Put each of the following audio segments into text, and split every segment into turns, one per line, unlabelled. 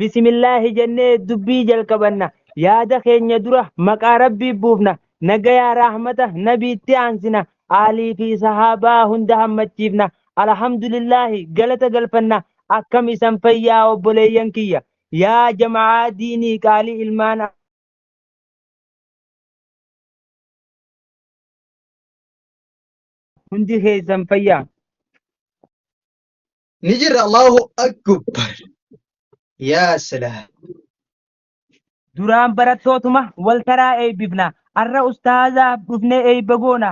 بسم الله جنة دبي جل كبنا يا دخين يدرة مقا ربي بوفنا نجايا رحمته نبي تيانسنا علي في صحابة هندهم متجيبنا الحمد لله قلت قلفنا أكم سنفيا وبليان كيا يا جماعة ديني قالي المانا هندي هي سنفيا
نجر الله أكبر يا سلام
duraan barattootuma wal taraa eebbifna arra ustaazaa dhufnee eebbagoona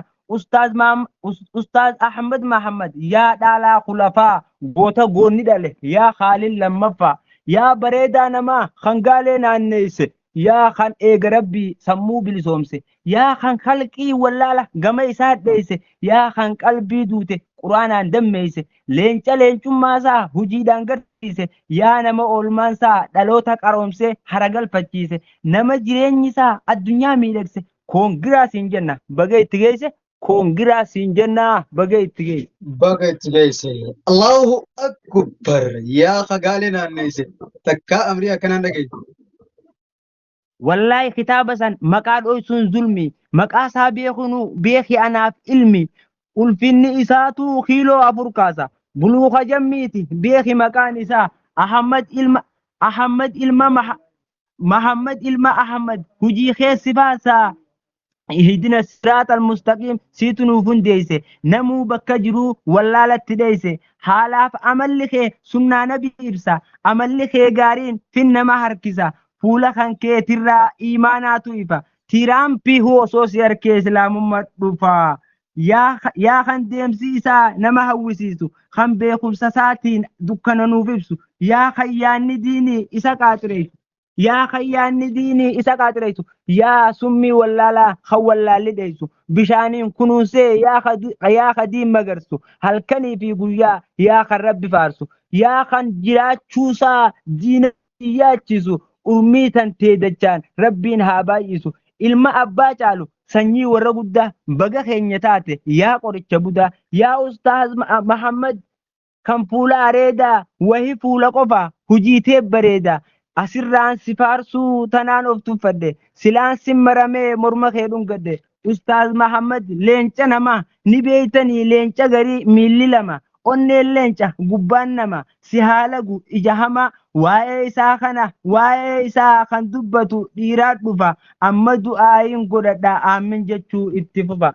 ustaaz Ahmad Mahammad yaa dhaalaa kulafaa goota goonni dhale yaa Khaalid lammaffaa yaa bareedaa namaa hangaalee naanneesse yaa kan eega rabbii sammuu bilisoomse yaa kan halqii wallaala gama isaa dheesse yaa kan qalbii duute quraanaan dammeesse leenca leencummaasaa hujiidhaan garsiise yaa nama oolmaansaa dhaloota qaroomsee haragalfachiise nama jireenyi isaa addunyaa miidhagse koongiraa siin jenna baga itti geesse koongiraa siin jenna baga itti geesse.
بقت ليس الله أكبر يا خقالنا الناس تكا أمريكا كان نجي
والله كتاب سن مقاد أويسون ظلمي مقاسا بيخنو بيخي أنا في علمي ulfinni isaatu kiiloo afur kaasa buluuka jammiiti beeki maqaan isaa Mahammad ilma Ahmad hujii keessi baasaa هدنا الصراط المستقيم سيتنو فنديسه نمو بكجرو ولا لتديسه حالاف عمل لخي سنة نبي إبسا عمل لخي قارين فينما هركزا فولا خان كي ترى إيماناتو إفا تيرام بي هو سوسيار كي إسلام مدفا يا خان ديمسيسا نما هوسيسو خان بيخم سساتين دكنا نوفيبسو يا خيان ديني إسا قاتريسو يا خيان ديني إسا قاتريسو يا سمي ولالا خولا لديسو بشانين كنوسي يا خديم مغرسو هل كني في قويا يا خرب فارسو يا خان جراتشوسا دين ياتشيسو أميتان تيدجان ربين هابايسو ilma abbaa caalu sanyii warra guddaa baga keenya taate yaa qoricha budaa yaa ustaaz Mahammad kan fuula areedaa wahi fuula qofa hujiitee bareedaa asirraan si faarsuu tanaan of tuffadde silaan si maramee morma kee dhungadde ustaaz Mahammad leenca namaa ni beeytanii leenca garii miilli lama onneen leenca gubbaan nama si haalagu ija hamaa waa'ee isaa kan dubbatu dhiiraa dhufa amma du'aayin godhadha aamin jechuu itti fufa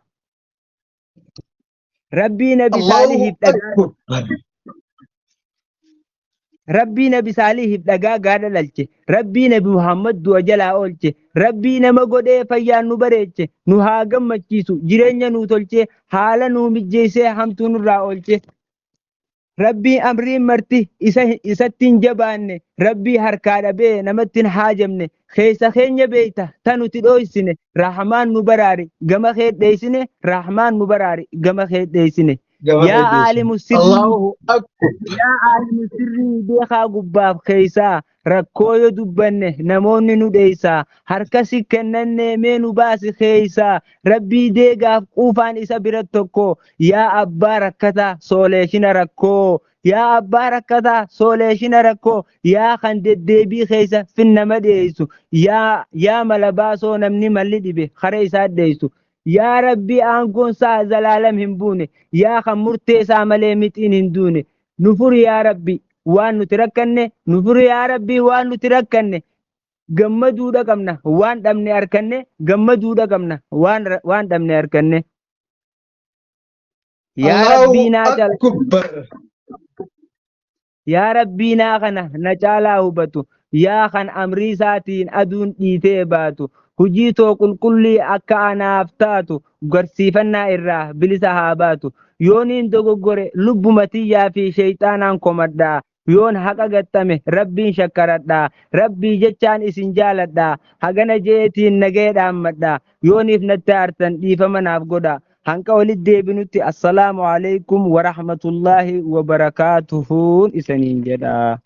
rabbii nabi saalihiif dhagaa gaadha dhalche rabbii nabi Muhammad du'a jalaa oolche rabbii nama godhee fayyaan nu bareeche nu haa gammachiisu jireenya nu tolche haala nu mijjeessee hamtuu nurraa oolche rabbii amriin marti isattiin jabaanne rabbii harkaa dhabee namattiin haajamne keessa keenya beeyta tanuti dhooysine rahmaan nu baraari gama kee dheeysine rahmaan nu baraari gama kee dheeysine yaa aalimu sirrii beekaa gubbaaf keeysaa rakkoo yoo dubbanne namoonni nu dheeysaa harkasi kennanne mee nu baasi keeysaa rabbii deegaaf quufaan isa bira tokko yaa abbaa rakkataa sooleeshina rakkoo yaa abbaa rakkataa sooleeshina rakkoo yaa kan deddeebii keeysa finnama dheeysu yaa mala baasoo namni malli dhibe kara isaa dheeysu yaa rabbii aangoonsaa zalaalam hin buune yaa kan murteessaa malee mixiin hin duune nufur yaa rabbi waan nuti rakkanne nufur yaa rabbii waan nuti rakkanne gammaduudha qabna waan dhabne harkanne gammaduudha qabna waan dhabne harkanne yaa rabbii naa yaa rabbii naa kana na caalaa hubatu yaa kan amrii isaatiin aduun dhiitee baatu hujii too qulqullii akka anaaf taatu garsiifannaa irraa bilisa haa baatu yooniin dogoggore lubbuma tiyyaa fi sheeyxaanaan komadhaa yoon haqa gattame rabbiin shakkaradhaa rabbii jechaan isin jaaladhaa hagana jeetiin nagee dhaammadhaa yooniif natti aartan dhiifama naaf godhaa hanqa walitti deebinutti assalaamu alaykum wa rahmatullaahi wa barakaatuhuun isaniin jedhaa